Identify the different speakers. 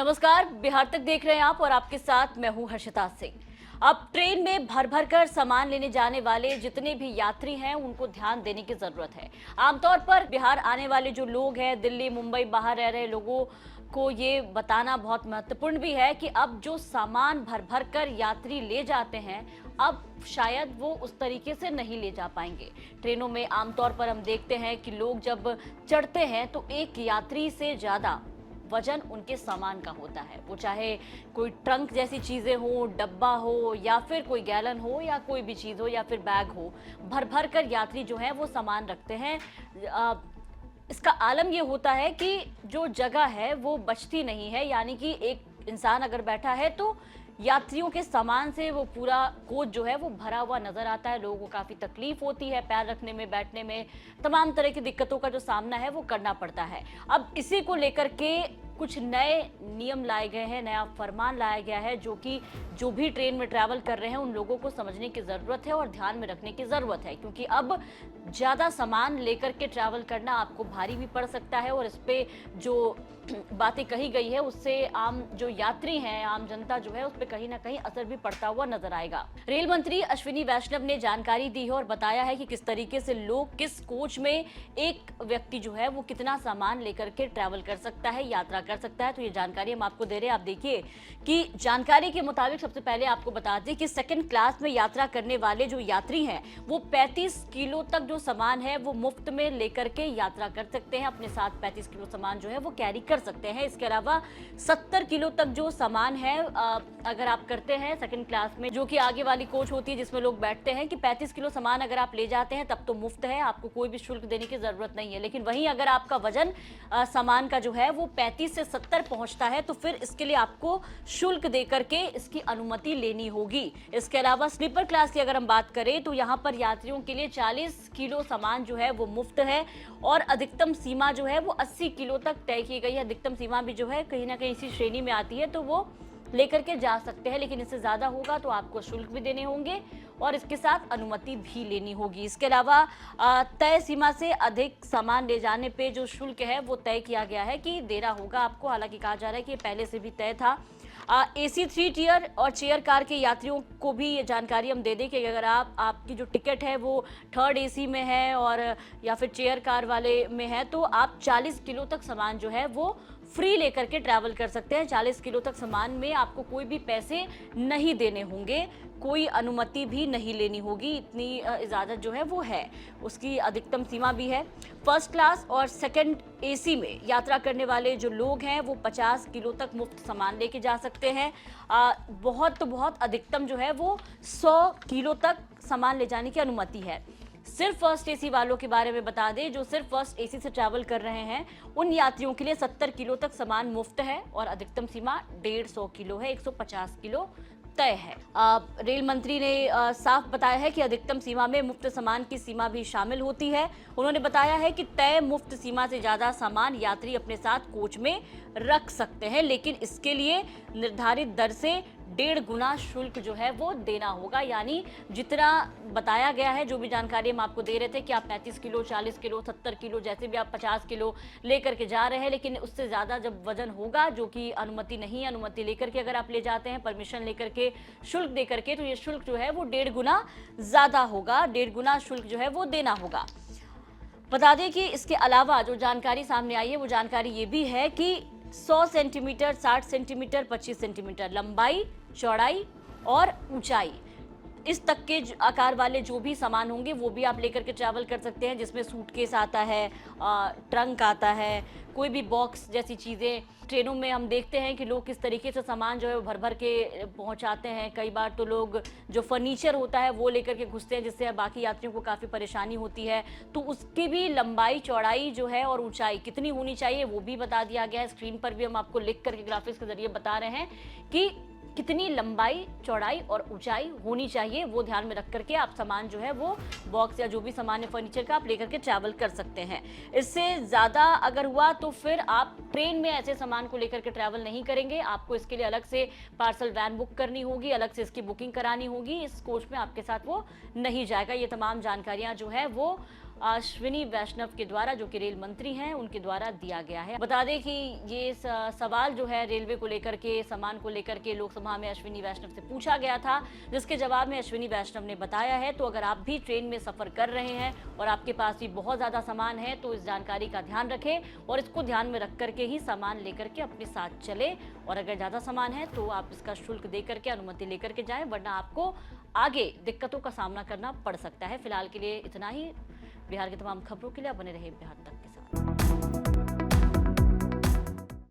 Speaker 1: नमस्कार, बिहार तक देख रहे हैं आप और आपके साथ मैं हूं हर्षिता सिंह। अब ट्रेन में भर भर कर सामान लेने जाने वाले जितने भी यात्री हैं उनको ध्यान देने की जरूरत है। आमतौर पर बिहार आने वाले जो लोग हैं, दिल्ली मुंबई बाहर रह रहे लोगों को ये बताना बहुत महत्वपूर्ण भी है कि अब जो सामान भर भर कर यात्री ले जाते हैं अब शायद वो उस तरीके से नहीं ले जा पाएंगे। ट्रेनों में आमतौर पर हम देखते हैं कि लोग जब चढ़ते हैं तो एक यात्री से ज्यादा वजन उनके सामान का होता है, वो चाहे कोई ट्रंक जैसी चीजें हो, डब्बा हो या फिर कोई गैलन हो या कोई भी चीज हो या फिर बैग हो, भर भर कर यात्री जो है वो सामान रखते हैं। इसका आलम ये होता है कि जो जगह है वो बचती नहीं है, यानी कि एक इंसान अगर बैठा है तो यात्रियों के सामान से वो पूरा कोच जो है वो भरा हुआ नजर आता है। लोगों को काफी तकलीफ होती है, पैर रखने में, बैठने में, तमाम तरह की दिक्कतों का जो सामना है वो करना पड़ता है। अब इसी को लेकर के कुछ नए नियम लाए गए हैं, नया फरमान लाया गया है जो कि जो भी ट्रेन में ट्रैवल कर रहे हैं उन लोगों को समझने की ज़रूरत है और ध्यान में रखने की ज़रूरत है, क्योंकि अब ज़्यादा सामान लेकर के ट्रैवल करना आपको भारी भी पड़ सकता है और इस पे जो बातें कही गई है उससे आम जो यात्री हैं, आम जनता जो है उस पर कहीं ना कहीं असर भी पड़ता हुआ नजर आएगा। रेल मंत्री अश्विनी वैष्णव ने जानकारी दी है और बताया है कि किस तरीके से लोग किस कोच में एक व्यक्ति जो है वो कितना सामान लेकर के ट्रैवल कर सकता है, यात्रा कर सकता है। तो ये जानकारी हम आपको दे रहे हैं। आप देखिए कि जानकारी के मुताबिक सबसे पहले आपको बता दें कि सेकंड क्लास में यात्रा करने वाले जो यात्री हैं वो 35 किलो तक जो सामान है वो मुफ्त में लेकर के यात्रा कर सकते हैं। अपने साथ 35 किलो सामान जो है वो कैरी कर सकते हैं। इसके अलावा 70 किलो तक जो सामान है अगर आप करते हैं सेकंड क्लास में, जो कि आगे वाली कोच होती है जिसमें लोग बैठते हैं, कि 35 किलो सामान अगर आप ले जाते हैं तब तो मुफ्त है, आपको कोई भी शुल्क देने की जरूरत नहीं है। लेकिन वहीं अगर आपका वजन सामान का जो है वो 35 से 70 पहुंचता है तो फिर इसके लिए आपको शुल्क दे करके इसकी अनुमति लेनी होगी। इसके अलावा स्लीपर क्लास की अगर हम बात करें तो यहाँ पर यात्रियों के लिए 40 किलो सामान जो है वो मुफ्त है और अधिकतम सीमा जो है वो 80 किलो तक तय की गई है। अधिकतम सीमा भी जो है कहीं ना कहीं इसी श्रेणी में आती है तो वो लेकर के जा सकते हैं, लेकिन इससे ज्यादा होगा तो आपको शुल्क भी देने होंगे और इसके साथ अनुमति भी लेनी होगी। इसके अलावा तय सीमा से अधिक सामान ले जाने पे जो शुल्क है वो तय किया गया है कि देना होगा आपको। हालांकि कहा जा रहा है कि पहले से भी तय था। AC 3 टियर और चेयर कार के यात्रियों को भी ये जानकारी हम दे दें कि अगर आपकी जो टिकट है वो थर्ड AC में है और या फिर चेयर कार वाले में है तो आप 40 किलो तक सामान जो है वो फ्री लेकर के ट्रैवल कर सकते हैं। 40 किलो तक सामान में आपको कोई भी पैसे नहीं देने होंगे, कोई अनुमति भी नहीं लेनी होगी, इतनी इजाज़त जो है वो है। उसकी अधिकतम सीमा भी है। फर्स्ट क्लास और सेकंड AC में यात्रा करने वाले जो लोग हैं वो 50 किलो तक मुफ्त सामान लेके जा सकते हैं। बहुत तो बहुत अधिकतम जो है वो 100 किलो तक सामान ले जाने की अनुमति है। सिर्फ फर्स्ट AC वालों के बारे में बता दें, जो सिर्फ फर्स्ट AC से ट्रैवल कर रहे हैं उन यात्रियों के लिए 70 किलो तक सामान मुफ्त है और अधिकतम सीमा 150 किलो है, 150 किलो तय है। रेल मंत्री ने साफ बताया है कि अधिकतम सीमा में मुफ्त सामान की सीमा भी शामिल होती है। उन्होंने बताया है कि तय मुफ्त सीमा से ज्यादा सामान यात्री अपने साथ कोच में रख सकते हैं, लेकिन इसके लिए निर्धारित दर से 1.5 गुना शुल्क जो है वो देना होगा। यानी जितना बताया गया है, जो भी जानकारी हम आपको दे रहे थे कि आप 35 किलो, 40 किलो, 70 किलो, जैसे भी आप 50 किलो लेकर के जा रहे हैं, लेकिन उससे ज़्यादा जब वजन होगा जो कि अनुमति नहीं है, अनुमति लेकर के अगर आप ले जाते हैं, परमिशन लेकर के, शुल्क दे करके, तो ये शुल्क जो है वो 1.5 गुना ज़्यादा होगा, 1.5 गुना शुल्क जो है वो देना होगा। बता दें कि इसके अलावा जो जानकारी सामने आई है वो जानकारी ये भी है कि 100 सेंटीमीटर, 60 सेंटीमीटर, 25 सेंटीमीटर लंबाई, चौड़ाई और ऊंचाई, इस तक के आकार वाले जो भी सामान होंगे वो भी आप लेकर के ट्रैवल कर सकते हैं, जिसमें सूटकेस आता है, ट्रंक आता है, कोई भी बॉक्स जैसी चीज़ें। ट्रेनों में हम देखते हैं कि लोग किस तरीके से सामान जो है वो भर भर के पहुंचाते हैं। कई बार तो लोग जो फर्नीचर होता है वो लेकर के घुसते हैं, जिससे बाकी यात्रियों को काफ़ी परेशानी होती है। तो उसकी भी लंबाई, चौड़ाई जो है और ऊंचाई कितनी होनी चाहिए वो भी बता दिया गया है। स्क्रीन पर भी हम आपको लिख करके ग्राफिक्स के जरिए बता रहे हैं कि कितनी लंबाई, चौड़ाई और ऊंचाई होनी चाहिए, वो ध्यान में रख करके आप सामान जो है वो बॉक्स या जो भी सामान है फर्नीचर का आप लेकर के ट्रैवल कर सकते हैं। इससे ज़्यादा अगर हुआ तो फिर आप ट्रेन में ऐसे सामान को लेकर के ट्रैवल नहीं करेंगे। आपको इसके लिए अलग से पार्सल वैन बुक करनी होगी, अलग से इसकी बुकिंग करानी होगी। इस कोच में आपके साथ वो नहीं जाएगा। ये तमाम जानकारियाँ जो है वो अश्विनी वैष्णव के द्वारा, जो कि रेल मंत्री हैं, उनके द्वारा दिया गया है। बता दें कि ये सवाल जो है रेलवे को लेकर के, सामान को लेकर के लोकसभा में अश्विनी वैष्णव से पूछा गया था, जिसके जवाब में अश्विनी वैष्णव ने बताया है। तो अगर आप भी ट्रेन में सफर कर रहे हैं और आपके पास भी बहुत ज्यादा सामान है तो इस जानकारी का ध्यान रखें और इसको ध्यान में रख करके ही सामान लेकर के अपने साथ चले। और अगर ज्यादा सामान है तो आप इसका शुल्क दे करके, अनुमति लेकर के जाएं, वरना आपको आगे दिक्कतों का सामना करना पड़ सकता है। फिलहाल के लिए इतना ही। बिहार की तमाम खबरों के लिए आप बने रहे बिहार तक के साथ।